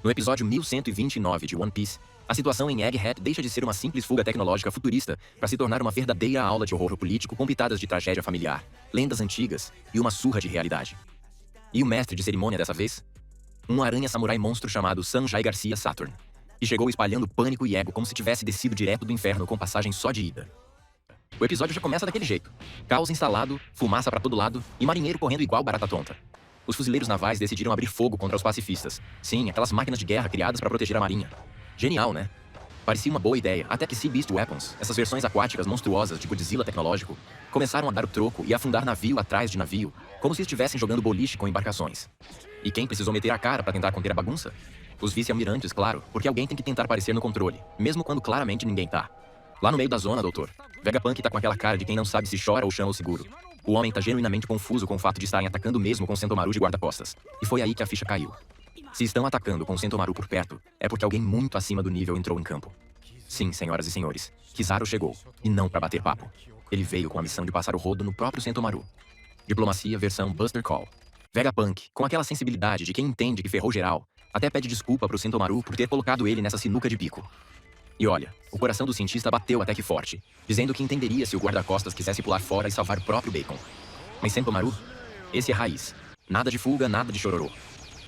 No episódio 1129 de One Piece, a situação em Egghead deixa de ser uma simples fuga tecnológica futurista para se tornar uma verdadeira aula de horror político com pitadas de tragédia familiar, lendas antigas e uma surra de realidade. E o mestre de cerimônia dessa vez? Um aranha-samurai monstro chamado Sanjay Garcia Saturn, que chegou espalhando pânico e ego como se tivesse descido direto do inferno com passagem só de ida. O episódio já começa daquele jeito. Caos instalado, fumaça pra todo lado e marinheiro correndo igual barata tonta. Os fuzileiros navais decidiram abrir fogo contra os pacifistas. Sim, aquelas máquinas de guerra criadas para proteger a marinha. Genial, né? Parecia uma boa ideia, até que Sea Beast Weapons, essas versões aquáticas monstruosas de Godzilla tecnológico, começaram a dar o troco e afundar navio atrás de navio, como se estivessem jogando boliche com embarcações. E quem precisou meter a cara para tentar conter a bagunça? Os vice-almirantes, claro, porque alguém tem que tentar parecer no controle, mesmo quando claramente ninguém tá. Lá no meio da zona, doutor, Vegapunk tá com aquela cara de quem não sabe se chora ou chama o seguro. O homem tá genuinamente confuso com o fato de estarem atacando mesmo com Sentomaru de guarda-costas. E foi aí que a ficha caiu. Se estão atacando com Sentomaru por perto, é porque alguém muito acima do nível entrou em campo. Sim, senhoras e senhores, Kizaru chegou, e não pra bater papo. Ele veio com a missão de passar o rodo no próprio Sentomaru. Diplomacia versão Buster Call. Vegapunk, com aquela sensibilidade de quem entende que ferrou geral, até pede desculpa pro Sentomaru por ter colocado ele nessa sinuca de bico. E olha, o coração do cientista bateu até que forte, dizendo que entenderia se o guarda-costas quisesse pular fora e salvar o próprio Bacon. Mas Sentomaru? Esse é raiz. Nada de fuga, nada de chororô.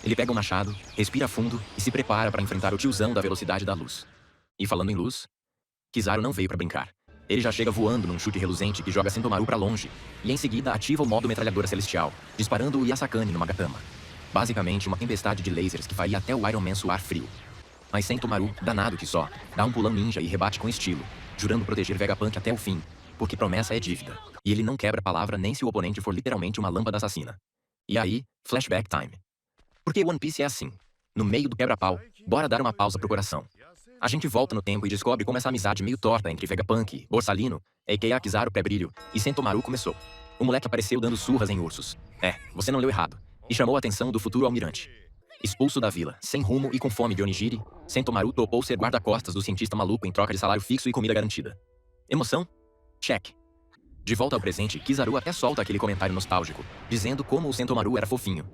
Ele pega o machado, respira fundo e se prepara para enfrentar o tiozão da velocidade da luz. E falando em luz, Kizaru não veio pra brincar. Ele já chega voando num chute reluzente que joga Sentomaru pra longe, e em seguida ativa o modo metralhadora celestial, disparando o Yasakani no Magatama. Basicamente uma tempestade de lasers que faria até o Iron Man suar frio. Mas Sentomaru, danado que só, dá um pulão ninja e rebate com estilo, jurando proteger Vegapunk até o fim, porque promessa é dívida, e ele não quebra a palavra nem se o oponente for literalmente uma lâmpada assassina. E aí, flashback time. Porque One Piece é assim. No meio do quebra-pau, bora dar uma pausa pro coração. A gente volta no tempo e descobre como essa amizade meio torta entre Vegapunk, Borsalino, a.k.a. Kizaru Pré-Brilho, e Sentomaru começou. O moleque apareceu dando surras em ursos. É, você não leu errado. E chamou a atenção do futuro almirante. Expulso da vila, sem rumo e com fome de onigiri, Sentomaru topou ser guarda-costas do cientista maluco em troca de salário fixo e comida garantida. Emoção? Check. De volta ao presente, Kizaru até solta aquele comentário nostálgico, dizendo como o Sentomaru era fofinho.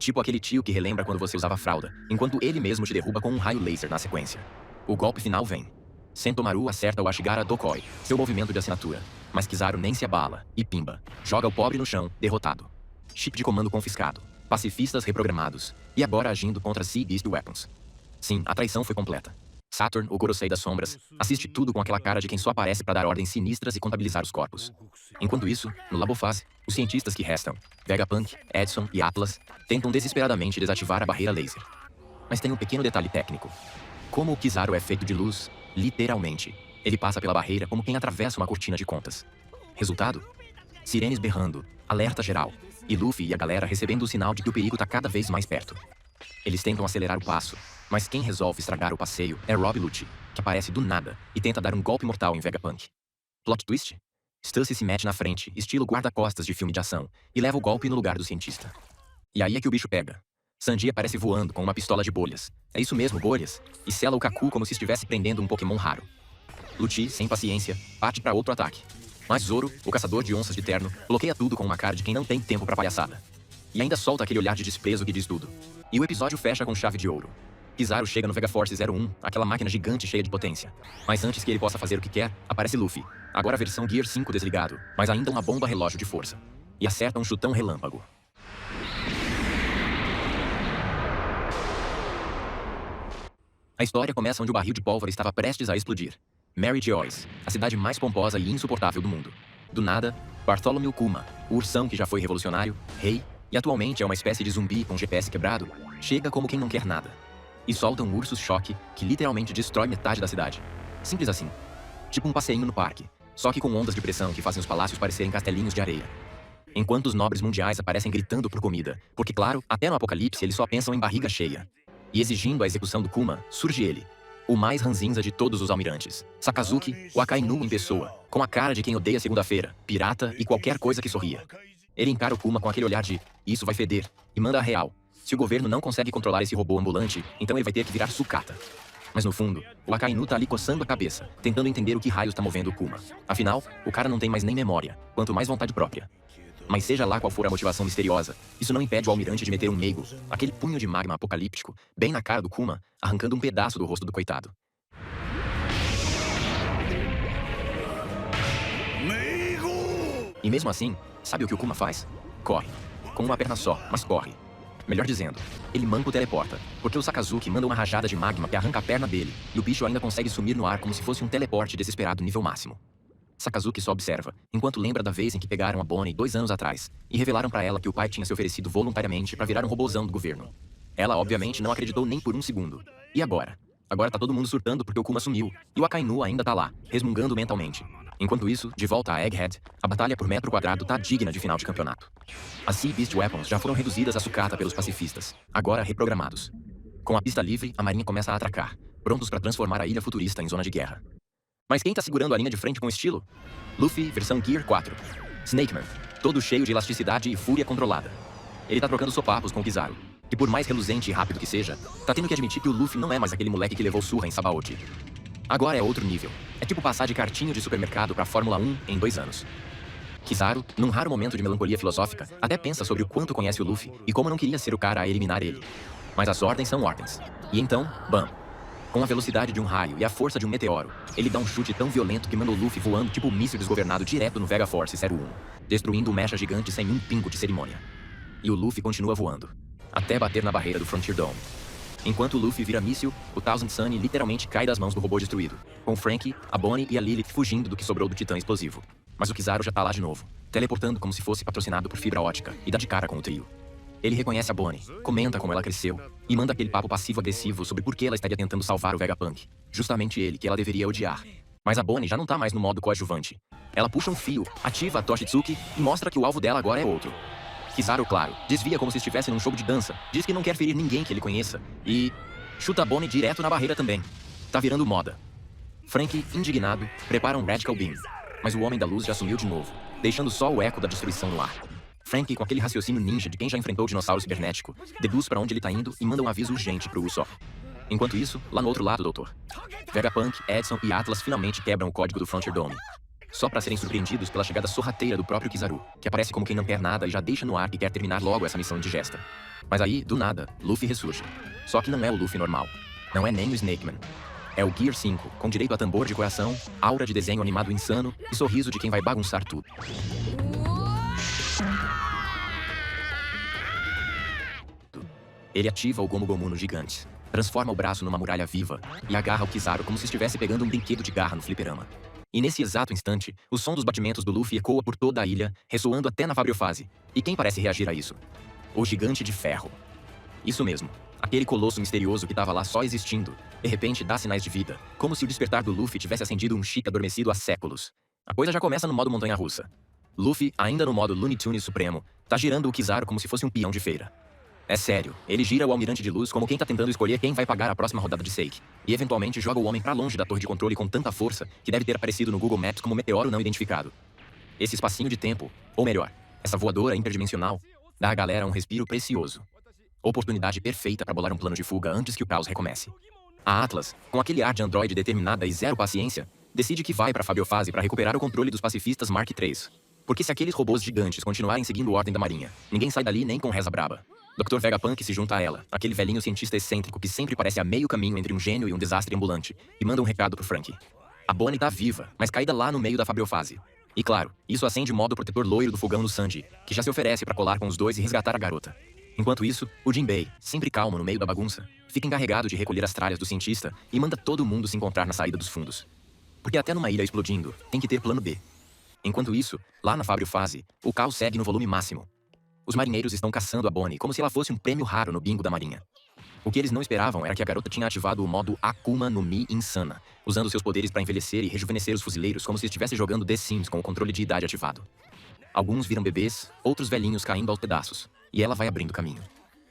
Tipo aquele tio que relembra quando você usava fralda, enquanto ele mesmo te derruba com um raio laser na sequência. O golpe final vem. Sentomaru acerta o Ashigara Dokoi, seu movimento de assinatura, mas Kizaru nem se abala, e pimba, joga o pobre no chão, derrotado. Chip de comando confiscado. Pacifistas reprogramados, e agora agindo contra Sea Beast Weapons. Sim, a traição foi completa. Saturn, o Gorosei das sombras, assiste tudo com aquela cara de quem só aparece para dar ordens sinistras e contabilizar os corpos. Enquanto isso, no Labofase, os cientistas que restam, Vegapunk, Edson e Atlas, tentam desesperadamente desativar a barreira laser. Mas tem um pequeno detalhe técnico. Como o Kizaru é feito de luz, literalmente, ele passa pela barreira como quem atravessa uma cortina de contas. Resultado? Sirenes berrando, alerta geral, e Luffy e a galera recebendo o sinal de que o perigo tá cada vez mais perto. Eles tentam acelerar o passo, mas quem resolve estragar o passeio é Rob Lucci, que aparece do nada e tenta dar um golpe mortal em Vegapunk. Plot twist? Stussy se mete na frente, estilo guarda-costas de filme de ação, e leva o golpe no lugar do cientista. E aí é que o bicho pega. Sanji aparece voando com uma pistola de bolhas. É isso mesmo, bolhas, e sela o Kaku como se estivesse prendendo um Pokémon raro. Lucci, sem paciência, parte pra outro ataque. Mas Zoro, o caçador de onças de terno, bloqueia tudo com uma cara de quem não tem tempo pra palhaçada. E ainda solta aquele olhar de desprezo que diz tudo. E o episódio fecha com chave de ouro. Kizaru chega no Vegaforce 01, aquela máquina gigante cheia de potência. Mas antes que ele possa fazer o que quer, aparece Luffy. Agora a versão Gear 5 desligado, mas ainda uma bomba relógio de força. E acerta um chutão relâmpago. A história começa onde o barril de pólvora estava prestes a explodir. Mary Joyce, a cidade mais pomposa e insuportável do mundo. Do nada, Bartholomew Kuma, o ursão que já foi revolucionário, rei, e atualmente é uma espécie de zumbi com GPS quebrado, chega como quem não quer nada. E solta um urso-choque que literalmente destrói metade da cidade. Simples assim. Tipo um passeinho no parque, só que com ondas de pressão que fazem os palácios parecerem castelinhos de areia. Enquanto os nobres mundiais aparecem gritando por comida, porque claro, até no apocalipse eles só pensam em barriga cheia. E exigindo a execução do Kuma, surge ele. O mais ranzinza de todos os almirantes. Sakazuki, o Akainu em pessoa, com a cara de quem odeia segunda-feira, pirata e qualquer coisa que sorria. Ele encara o Kuma com aquele olhar de, isso vai feder, e manda a real. Se o governo não consegue controlar esse robô ambulante, então ele vai ter que virar sucata. Mas no fundo, o Akainu tá ali coçando a cabeça, tentando entender o que raios tá movendo o Kuma. Afinal, o cara não tem mais nem memória, quanto mais vontade própria. Mas seja lá qual for a motivação misteriosa, isso não impede o almirante de meter um meigo, aquele punho de magma apocalíptico, bem na cara do Kuma, arrancando um pedaço do rosto do coitado. E mesmo assim, sabe o que o Kuma faz? Corre. Com uma perna só, mas corre. Melhor dizendo, ele manco teleporta, porque o Sakazuki manda uma rajada de magma que arranca a perna dele, e o bicho ainda consegue sumir no ar como se fosse um teleporte desesperado nível máximo. Sakazuki só observa, enquanto lembra da vez em que pegaram a Bonnie 2 anos atrás, e revelaram pra ela que o pai tinha se oferecido voluntariamente pra virar um robozão do governo. Ela obviamente não acreditou nem por um segundo. E agora? Agora tá todo mundo surtando porque o Kuma sumiu, e o Akainu ainda tá lá, resmungando mentalmente. Enquanto isso, de volta a Egghead, a batalha por metro quadrado tá digna de final de campeonato. As Sea Beast Weapons já foram reduzidas a sucata pelos pacifistas, agora reprogramados. Com a pista livre, a marinha começa a atracar, prontos pra transformar a ilha futurista em zona de guerra. Mas quem tá segurando a linha de frente com estilo? Luffy, versão Gear 4. Snakeman, todo cheio de elasticidade e fúria controlada. Ele tá trocando sopapos com o Kizaru, que por mais reluzente e rápido que seja, tá tendo que admitir que o Luffy não é mais aquele moleque que levou surra em Sabaody. Agora é outro nível. É tipo passar de cartinho de supermercado pra Fórmula 1 em 2 anos. Kizaru, num raro momento de melancolia filosófica, até pensa sobre o quanto conhece o Luffy e como não queria ser o cara a eliminar ele. Mas as ordens são ordens. E então, bam! Com a velocidade de um raio e a força de um meteoro, ele dá um chute tão violento que manda o Luffy voando tipo um míssil desgovernado direto no Vega Force 01, destruindo o mecha gigante sem um pingo de cerimônia. E o Luffy continua voando, até bater na barreira do Frontier Dome. Enquanto o Luffy vira míssil, o Thousand Sunny literalmente cai das mãos do robô destruído, com Franky, a Bonnie e a Lilith fugindo do que sobrou do titã explosivo. Mas o Kizaru já tá lá de novo, teleportando como se fosse patrocinado por fibra ótica, e dá de cara com o trio. Ele reconhece a Bonnie, comenta como ela cresceu, e manda aquele papo passivo-agressivo sobre por que ela estaria tentando salvar o Vegapunk. Justamente ele, que ela deveria odiar. Mas a Bonnie já não tá mais no modo coadjuvante. Ela puxa um fio, ativa a Toshitsuki e mostra que o alvo dela agora é outro. Kizaru, claro, desvia como se estivesse num jogo de dança, diz que não quer ferir ninguém que ele conheça, e chuta a Bonnie direto na barreira também. Tá virando moda. Franky, indignado, prepara um Radical Beam, mas o Homem da Luz já sumiu de novo, deixando só o eco da destruição no ar. Franky, com aquele raciocínio ninja de quem já enfrentou o dinossauro cibernético, deduz pra onde ele tá indo e manda um aviso urgente pro Usopp. Enquanto isso, lá no outro lado, doutor. Vegapunk, Edson e Atlas finalmente quebram o código do Frontier Dome, só pra serem surpreendidos pela chegada sorrateira do próprio Kizaru, que aparece como quem não quer nada e já deixa no ar que quer terminar logo essa missão indigesta. Mas aí, do nada, Luffy ressurge. Só que não é o Luffy normal. Não é nem o Snakeman. É o Gear 5, com direito a tambor de coração, aura de desenho animado insano e sorriso de quem vai bagunçar tudo. Ele ativa o Gomu Gomu no gigante, transforma o braço numa muralha viva e agarra o Kizaru como se estivesse pegando um brinquedo de garra no fliperama. E nesse exato instante, o som dos batimentos do Luffy ecoa por toda a ilha, ressoando até na Fabriofase. E quem parece reagir a isso? O Gigante de Ferro. Isso mesmo, aquele colosso misterioso que tava lá só existindo, de repente dá sinais de vida, como se o despertar do Luffy tivesse acendido um chip adormecido há séculos. A coisa já começa no modo montanha-russa. Luffy, ainda no modo Looney Tunes Supremo, tá girando o Kizaru como se fosse um peão de feira. É sério, ele gira o Almirante de Luz como quem tá tentando escolher quem vai pagar a próxima rodada de Seiki, e eventualmente joga o homem pra longe da torre de controle com tanta força que deve ter aparecido no Google Maps como meteoro não identificado. Esse espacinho de tempo, ou melhor, essa voadora interdimensional, dá à galera um respiro precioso. Oportunidade perfeita pra bolar um plano de fuga antes que o caos recomece. A Atlas, com aquele ar de androide determinada e zero paciência, decide que vai pra Fabriofase pra recuperar o controle dos pacifistas Mark III. Porque se aqueles robôs gigantes continuarem seguindo a ordem da marinha, ninguém sai dali nem com reza braba. Dr. Vegapunk se junta a ela, aquele velhinho cientista excêntrico que sempre parece a meio caminho entre um gênio e um desastre ambulante, e manda um recado pro Franky. A Bonnie tá viva, mas caída lá no meio da Fabriofase. E claro, isso acende o modo protetor loiro do fogão no Sanji, que já se oferece pra colar com os dois e resgatar a garota. Enquanto isso, o Jinbei, sempre calmo no meio da bagunça, fica encarregado de recolher as tralhas do cientista e manda todo mundo se encontrar na saída dos fundos. Porque até numa ilha explodindo, tem que ter plano B. Enquanto isso, lá na Fabriofase, o caos segue no volume máximo. Os marinheiros estão caçando a Bonnie como se ela fosse um prêmio raro no bingo da marinha. O que eles não esperavam era que a garota tinha ativado o modo Akuma no Mi Insana, usando seus poderes para envelhecer e rejuvenescer os fuzileiros como se estivesse jogando The Sims com o controle de idade ativado. Alguns viram bebês, outros velhinhos caindo aos pedaços, e ela vai abrindo caminho.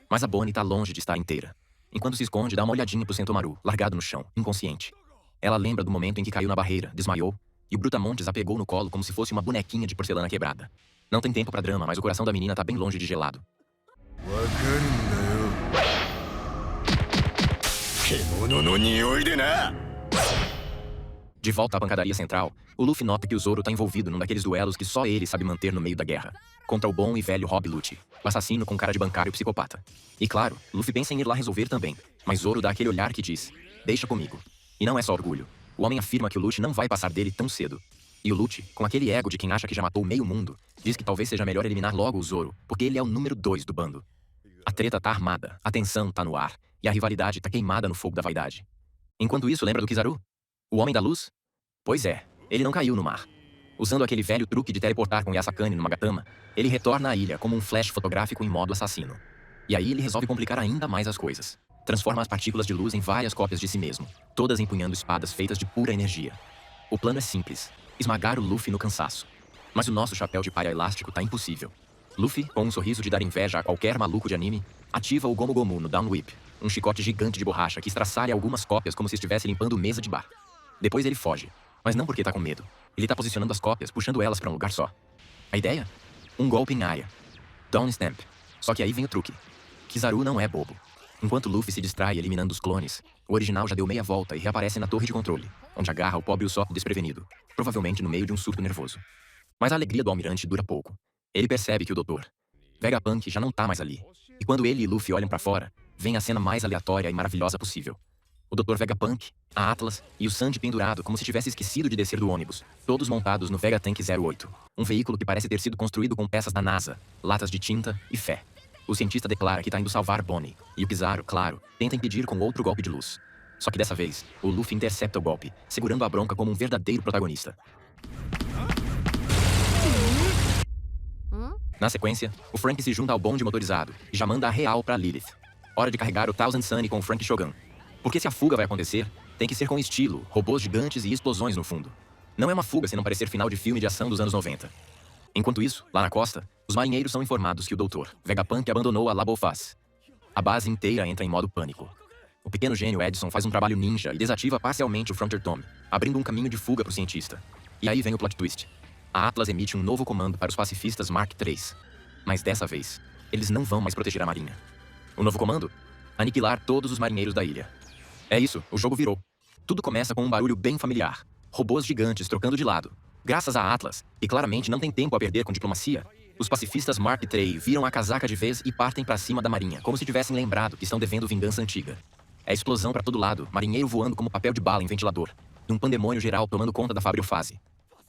Mas a Bonnie tá longe de estar inteira. Enquanto se esconde, dá uma olhadinha pro Sentomaru, largado no chão, inconsciente. Ela lembra do momento em que caiu na barreira, desmaiou, e o Brutamontes a pegou no colo como se fosse uma bonequinha de porcelana quebrada. Não tem tempo pra drama, mas o coração da menina tá bem longe de gelado. De volta à pancadaria central, o Luffy nota que o Zoro tá envolvido num daqueles duelos que só ele sabe manter no meio da guerra. Contra o bom e velho Rob Lucci, o assassino com cara de bancário psicopata. E claro, Luffy pensa em ir lá resolver também, mas Zoro dá aquele olhar que diz: deixa comigo. E não é só orgulho. O homem afirma que o Lucci não vai passar dele tão cedo. E o Lucci, com aquele ego de quem acha que já matou meio mundo, diz que talvez seja melhor eliminar logo o Zoro, porque ele é o número 2 do bando. A treta tá armada, a tensão tá no ar, e a rivalidade tá queimada no fogo da vaidade. Enquanto isso, lembra do Kizaru? O Homem da Luz? Pois é, ele não caiu no mar. Usando aquele velho truque de teleportar com Yasakane no Magatama, ele retorna à ilha como um flash fotográfico em modo assassino. E aí ele resolve complicar ainda mais as coisas. Transforma as partículas de luz em várias cópias de si mesmo, todas empunhando espadas feitas de pura energia. O plano é simples: esmagar o Luffy no cansaço. Mas o nosso chapéu de palha elástico tá impossível. Luffy, com um sorriso de dar inveja a qualquer maluco de anime, ativa o Gomu Gomu no Down Whip, um chicote gigante de borracha que estraçalha algumas cópias como se estivesse limpando mesa de bar. Depois ele foge, mas não porque tá com medo. Ele tá posicionando as cópias, puxando elas pra um lugar só. A ideia? Um golpe em área. Down Stamp. Só que aí vem o truque. Kizaru não é bobo. Enquanto Luffy se distrai eliminando os clones, o original já deu meia volta e reaparece na torre de controle, onde agarra o pobre Usopp desprevenido, provavelmente no meio de um surto nervoso. Mas a alegria do almirante dura pouco. Ele percebe que o Dr. Vegapunk já não tá mais ali. E quando ele e Luffy olham pra fora, vem a cena mais aleatória e maravilhosa possível. O Dr. Vegapunk, a Atlas e o Sanji pendurado como se tivesse esquecido de descer do ônibus, todos montados no Vegatank 08, um veículo que parece ter sido construído com peças da NASA, latas de tinta e fé. O cientista declara que tá indo salvar Bonnie, e o Kizaru, claro, tenta impedir com outro golpe de luz. Só que dessa vez, o Luffy intercepta o golpe, segurando a bronca como um verdadeiro protagonista. Na sequência, o Frank se junta ao bonde motorizado e já manda a real pra Lilith. Hora de carregar o Thousand Sunny com o Frank Shogun. Porque se a fuga vai acontecer, tem que ser com estilo, robôs gigantes e explosões no fundo. Não é uma fuga se não parecer final de filme de ação dos anos 90. Enquanto isso, lá na costa, os marinheiros são informados que o Dr. Vegapunk abandonou a Labofaz. A base inteira entra em modo pânico. O pequeno gênio Edson faz um trabalho ninja e desativa parcialmente o Frontier Tome, abrindo um caminho de fuga pro cientista. E aí vem o plot twist. A Atlas emite um novo comando para os pacifistas Mark III. Mas dessa vez, eles não vão mais proteger a marinha. O novo comando? Aniquilar todos os marinheiros da ilha. É isso, o jogo virou. Tudo começa com um barulho bem familiar. Robôs gigantes trocando de lado. Graças a Atlas, e claramente não tem tempo a perder com diplomacia, os pacifistas Mark III viram a casaca de vez e partem pra cima da marinha, como se tivessem lembrado que estão devendo vingança antiga. É explosão pra todo lado, marinheiro voando como papel de bala em ventilador, e um pandemônio geral tomando conta da Fabriofase.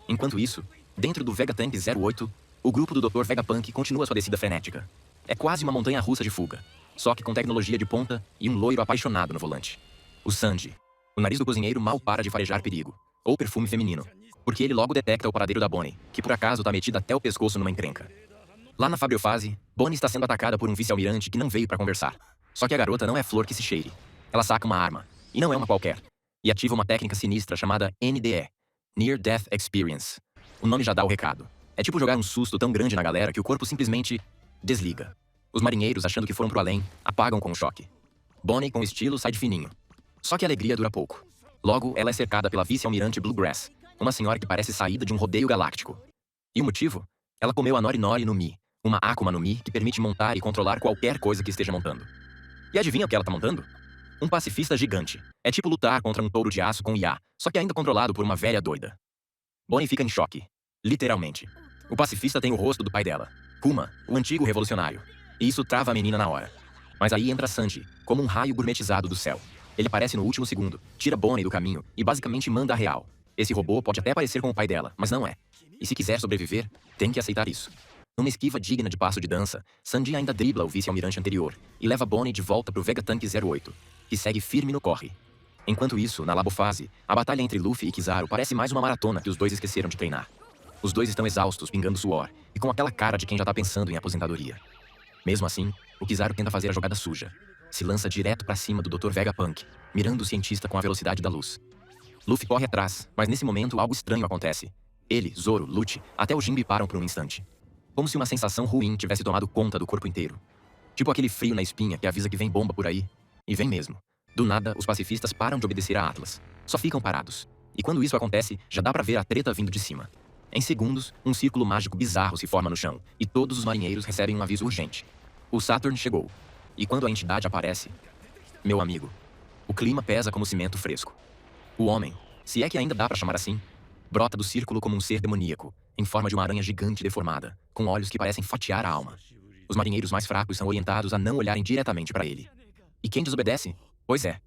Enquanto isso, dentro do Vegatank 08, o grupo do Dr. Vegapunk continua sua descida frenética. É quase uma montanha-russa de fuga, só que com tecnologia de ponta e um loiro apaixonado no volante. O Sanji. O nariz do cozinheiro mal para de farejar perigo, ou perfume feminino, porque ele logo detecta o paradeiro da Bonnie, que por acaso tá metida até o pescoço numa encrenca. Lá na Fabriofase, Bonnie está sendo atacada por um vice-almirante que não veio pra conversar. Só que a garota não é flor que se cheire. Ela saca uma arma, e não é uma qualquer, e ativa uma técnica sinistra chamada NDE, Near Death Experience. O nome já dá o recado. É tipo jogar um susto tão grande na galera que o corpo simplesmente desliga. Os marinheiros, achando que foram pro além, apagam com o choque. Bonnie, com estilo, sai de fininho. Só que a alegria dura pouco. Logo, ela é cercada pela vice-almirante Bluegrass, uma senhora que parece saída de um rodeio galáctico. E o motivo? Ela comeu a Nori Nori no Mi, uma Akuma no Mi que permite montar e controlar qualquer coisa que esteja montando. E adivinha o que ela tá montando? Um pacifista gigante. É tipo lutar contra um touro de aço com IA, só que ainda controlado por uma velha doida. Bonnie fica em choque. Literalmente. O pacifista tem o rosto do pai dela, Kuma, o antigo revolucionário. E isso trava a menina na hora. Mas aí entra Sanji, como um raio gourmetizado do céu. Ele aparece no último segundo, tira Bonnie do caminho e basicamente manda a real. Esse robô pode até parecer com o pai dela, mas não é. E se quiser sobreviver, tem que aceitar isso. Numa esquiva digna de passo de dança, Sanji ainda dribla o vice-almirante anterior e leva Bonnie de volta pro Vegatank 08, que segue firme no corre. Enquanto isso, na Labofase, a batalha entre Luffy e Kizaru parece mais uma maratona que os dois esqueceram de treinar. Os dois estão exaustos, pingando suor, e com aquela cara de quem já tá pensando em aposentadoria. Mesmo assim, o Kizaru tenta fazer a jogada suja. Se lança direto pra cima do Dr. Vegapunk, mirando o cientista com a velocidade da luz. Luffy corre atrás, mas nesse momento algo estranho acontece. Ele, Zoro, Lucci, até o Jinbe param por um instante. Como se uma sensação ruim tivesse tomado conta do corpo inteiro. Tipo aquele frio na espinha que avisa que vem bomba por aí. E vem mesmo. Do nada, os pacifistas param de obedecer a Atlas. Só ficam parados. E quando isso acontece, já dá pra ver a treta vindo de cima. Em segundos, um círculo mágico bizarro se forma no chão, e todos os marinheiros recebem um aviso urgente. O Saturn chegou. E quando a entidade aparece... Meu amigo, o clima pesa como cimento fresco. O homem, se é que ainda dá pra chamar assim, brota do círculo como um ser demoníaco, em forma de uma aranha gigante deformada, com olhos que parecem fatiar a alma. Os marinheiros mais fracos são orientados a não olharem diretamente para ele. E quem desobedece? Pois é.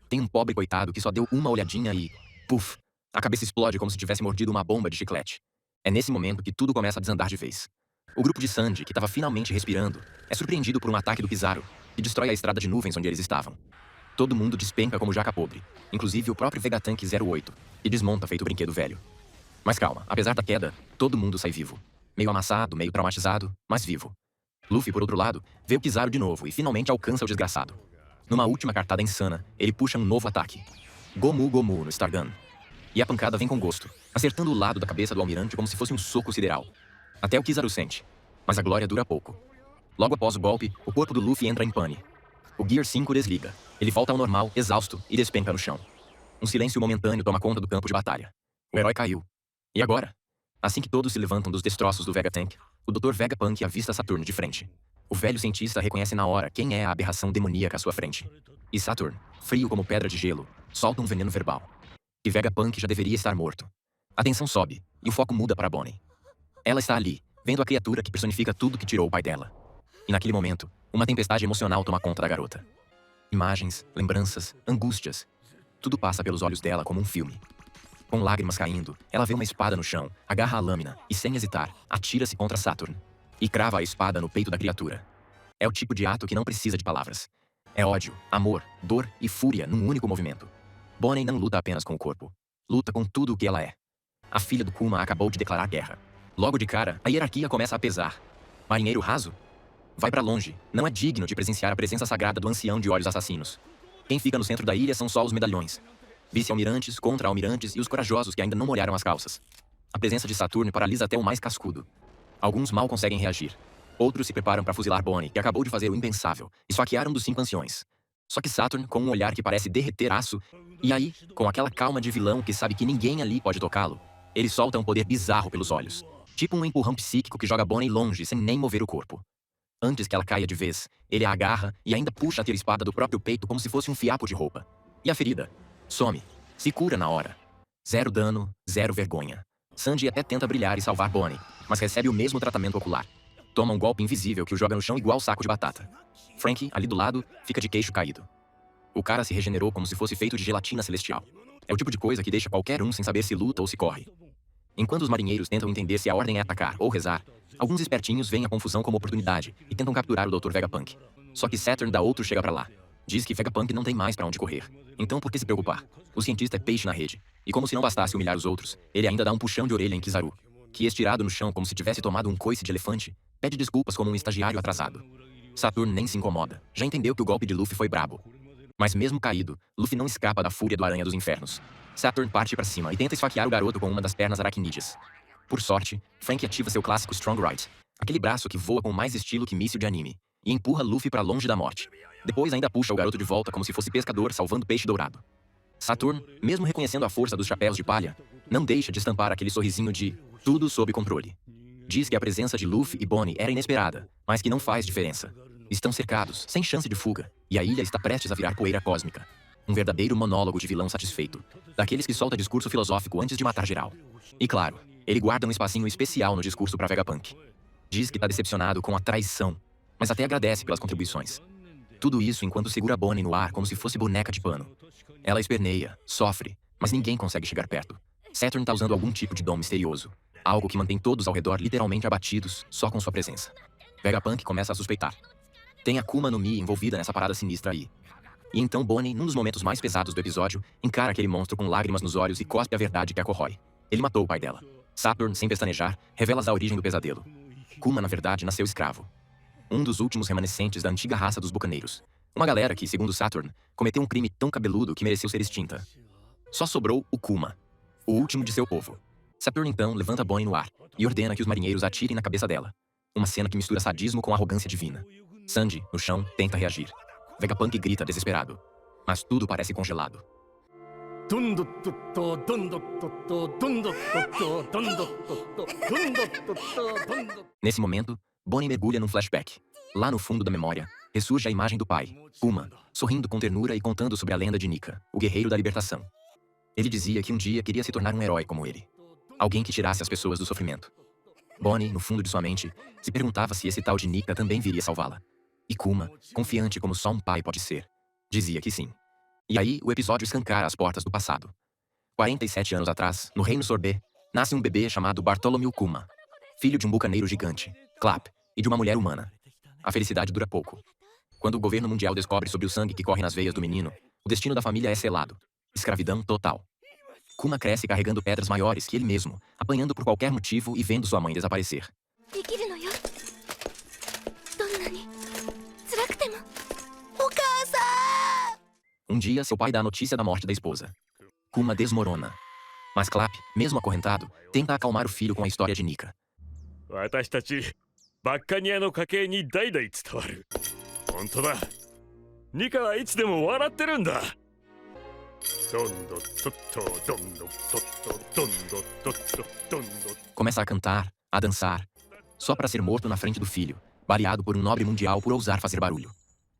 Tem um pobre coitado que só deu uma olhadinha e... puf! A cabeça explode como se tivesse mordido uma bomba de chiclete. É nesse momento que tudo começa a desandar de vez. O grupo de Sanji, que estava finalmente respirando, é surpreendido por um ataque do Kizaru, que destrói a estrada de nuvens onde eles estavam. Todo mundo despenca como jaca podre, inclusive o próprio Vegapunk 08, e desmonta feito brinquedo velho. Mas calma, apesar da queda, todo mundo sai vivo. Meio amassado, meio traumatizado, mas vivo. Luffy, por outro lado, vê o Kizaru de novo e finalmente alcança o desgraçado. Numa última cartada insana, ele puxa um novo ataque. Gomu Gomu no Stargun. E a pancada vem com gosto, acertando o lado da cabeça do almirante como se fosse um soco sideral. Até o Kizaru sente. Mas a glória dura pouco. Logo após o golpe, o corpo do Luffy entra em pane. O Gear 5 desliga. Ele volta ao normal, exausto, e despenca no chão. Um silêncio momentâneo toma conta do campo de batalha. O herói caiu. E agora? Assim que todos se levantam dos destroços do Vegapunk, o Dr. Vegapunk avista Saturn de frente. O velho cientista reconhece na hora quem é a aberração demoníaca à sua frente. E Saturn, frio como pedra de gelo, solta um veneno verbal. E Vegapunk já deveria estar morto. A tensão sobe, e o foco muda para Bonnie. Ela está ali, vendo a criatura que personifica tudo que tirou o pai dela. E naquele momento, uma tempestade emocional toma conta da garota. Imagens, lembranças, angústias. Tudo passa pelos olhos dela como um filme. Com lágrimas caindo, ela vê uma espada no chão, agarra a lâmina e, sem hesitar, atira-se contra Saturn. E crava a espada no peito da criatura. É o tipo de ato que não precisa de palavras. É ódio, amor, dor e fúria num único movimento. Bonnie não luta apenas com o corpo. Luta com tudo o que ela é. A filha do Kuma acabou de declarar guerra. Logo de cara, a hierarquia começa a pesar. Marinheiro raso? Vai pra longe. Não é digno de presenciar a presença sagrada do ancião de olhos assassinos. Quem fica no centro da ilha são só os medalhões. Vice-almirantes, contra-almirantes e os corajosos que ainda não molharam as calças. A presença de Saturno paralisa até o mais cascudo. Alguns mal conseguem reagir. Outros se preparam para fuzilar Bonnie, que acabou de fazer o impensável, e esfaquear um dos 5 anciões. Só que Saturn, com um olhar que parece derreter aço, e aí, com aquela calma de vilão que sabe que ninguém ali pode tocá-lo, ele solta um poder bizarro pelos olhos. Tipo um empurrão psíquico que joga Bonnie longe sem nem mover o corpo. Antes que ela caia de vez, ele a agarra e ainda puxa a espada do próprio peito como se fosse um fiapo de roupa. E a ferida? Some. Se cura na hora. 0 dano, 0 vergonha. Sanji até tenta brilhar e salvar Bonnie, mas recebe o mesmo tratamento ocular. Toma um golpe invisível que o joga no chão igual saco de batata. Frank, ali do lado, fica de queixo caído. O cara se regenerou como se fosse feito de gelatina celestial. É o tipo de coisa que deixa qualquer um sem saber se luta ou se corre. Enquanto os marinheiros tentam entender se a ordem é atacar ou rezar, alguns espertinhos veem a confusão como oportunidade e tentam capturar o Dr. Vegapunk. Só que Saturn dá outro chega pra lá. Diz que Vegapunk não tem mais pra onde correr. Então por que se preocupar? O cientista é peixe na rede. E como se não bastasse humilhar os outros, ele ainda dá um puxão de orelha em Kizaru, que, estirado no chão como se tivesse tomado um coice de elefante, pede desculpas como um estagiário atrasado. Saturn nem se incomoda. Já entendeu que o golpe de Luffy foi brabo. Mas mesmo caído, Luffy não escapa da fúria do Aranha dos Infernos. Saturn parte pra cima e tenta esfaquear o garoto com uma das pernas aracnídeas. Por sorte, Frank ativa seu clássico Strong Right, aquele braço que voa com mais estilo que míssil de anime, e empurra Luffy pra longe da morte. Depois ainda puxa o garoto de volta como se fosse pescador salvando peixe dourado. Saturn, mesmo reconhecendo a força dos chapéus de palha, não deixa de estampar aquele sorrisinho de tudo sob controle. Diz que a presença de Luffy e Bonnie era inesperada, mas que não faz diferença. Estão cercados, sem chance de fuga, e a ilha está prestes a virar poeira cósmica. Um verdadeiro monólogo de vilão satisfeito, daqueles que solta discurso filosófico antes de matar geral. E claro, ele guarda um espacinho especial no discurso pra Vegapunk. Diz que tá decepcionado com a traição, mas até agradece pelas contribuições. Tudo isso enquanto segura Bonnie no ar como se fosse boneca de pano. Ela esperneia, sofre, mas ninguém consegue chegar perto. Saturn tá usando algum tipo de dom misterioso, algo que mantém todos ao redor literalmente abatidos só com sua presença. Vegapunk começa a suspeitar. Tem a Akuma no Mi envolvida nessa parada sinistra aí. E então Bonnie, num dos momentos mais pesados do episódio, encara aquele monstro com lágrimas nos olhos e cospe a verdade que a corrói. Ele matou o pai dela. Saturn, sem pestanejar, revela a origem do pesadelo. Kuma, na verdade, nasceu escravo. Um dos últimos remanescentes da antiga raça dos bucaneiros. Uma galera que, segundo Saturn, cometeu um crime tão cabeludo que mereceu ser extinta. Só sobrou o Kuma, o último de seu povo. Saturn então levanta Bonnie no ar e ordena que os marinheiros atirem na cabeça dela. Uma cena que mistura sadismo com arrogância divina. Sanji, no chão, tenta reagir. Vegapunk grita desesperado. Mas tudo parece congelado. Nesse momento, Bonnie mergulha num flashback. Lá no fundo da memória, ressurge a imagem do pai, Kuma, sorrindo com ternura e contando sobre a lenda de Nika, o guerreiro da libertação. Ele dizia que um dia queria se tornar um herói como ele. Alguém que tirasse as pessoas do sofrimento. Bonnie, no fundo de sua mente, se perguntava se esse tal de Nika também viria salvá-la. E Kuma, confiante como só um pai pode ser, dizia que sim. E aí, o episódio escancara as portas do passado. 47 anos atrás, no Reino Sorbet, nasce um bebê chamado Bartholomew Kuma, filho de um bucaneiro gigante, Clap, e de uma mulher humana. A felicidade dura pouco. Quando o governo mundial descobre sobre o sangue que corre nas veias do menino, o destino da família é selado. Escravidão total. Kuma cresce carregando pedras maiores que ele mesmo, apanhando por qualquer motivo e vendo sua mãe desaparecer. Um dia, seu pai dá a notícia da morte da esposa. Kuma desmorona. Mas Clap, mesmo acorrentado, tenta acalmar o filho com a história de Nika. Começa a cantar, a dançar, só para ser morto na frente do filho, baleado por um nobre mundial por ousar fazer barulho.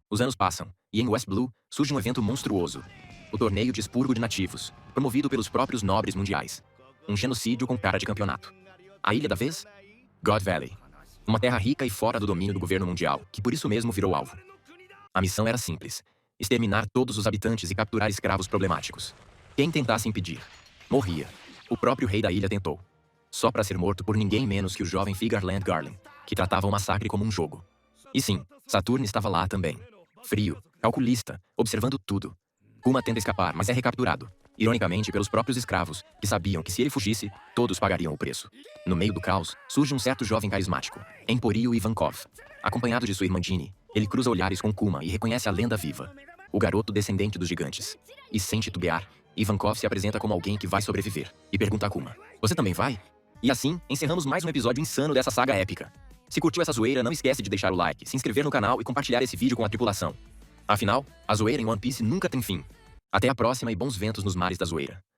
Os anos passam, e em West Blue surge um evento monstruoso. O torneio de expurgo de nativos, promovido pelos próprios nobres mundiais. Um genocídio com cara de campeonato. A ilha da vez? God Valley. Uma terra rica e fora do domínio do governo mundial, que por isso mesmo virou alvo. A missão era simples: exterminar todos os habitantes e capturar escravos problemáticos. Quem tentasse impedir, morria. O próprio rei da ilha tentou. Só para ser morto por ninguém menos que o jovem Figarland Garland, que tratava o massacre como um jogo. E sim, Saturn estava lá também. Frio, calculista, observando tudo. Kuma tenta escapar, mas é recapturado. Ironicamente pelos próprios escravos, que sabiam que se ele fugisse, todos pagariam o preço. No meio do caos, surge um certo jovem carismático, Emporio Ivankov. Acompanhado de sua irmã Ginny, ele cruza olhares com Kuma e reconhece a lenda viva. O garoto descendente dos gigantes. E sem titubear, Ivankov se apresenta como alguém que vai sobreviver. E pergunta a Kuma: "Você também vai?" E assim, encerramos mais um episódio insano dessa saga épica. Se curtiu essa zoeira, não esquece de deixar o like, se inscrever no canal e compartilhar esse vídeo com a tripulação. Afinal, a zoeira em One Piece nunca tem fim. Até a próxima e bons ventos nos mares da zoeira.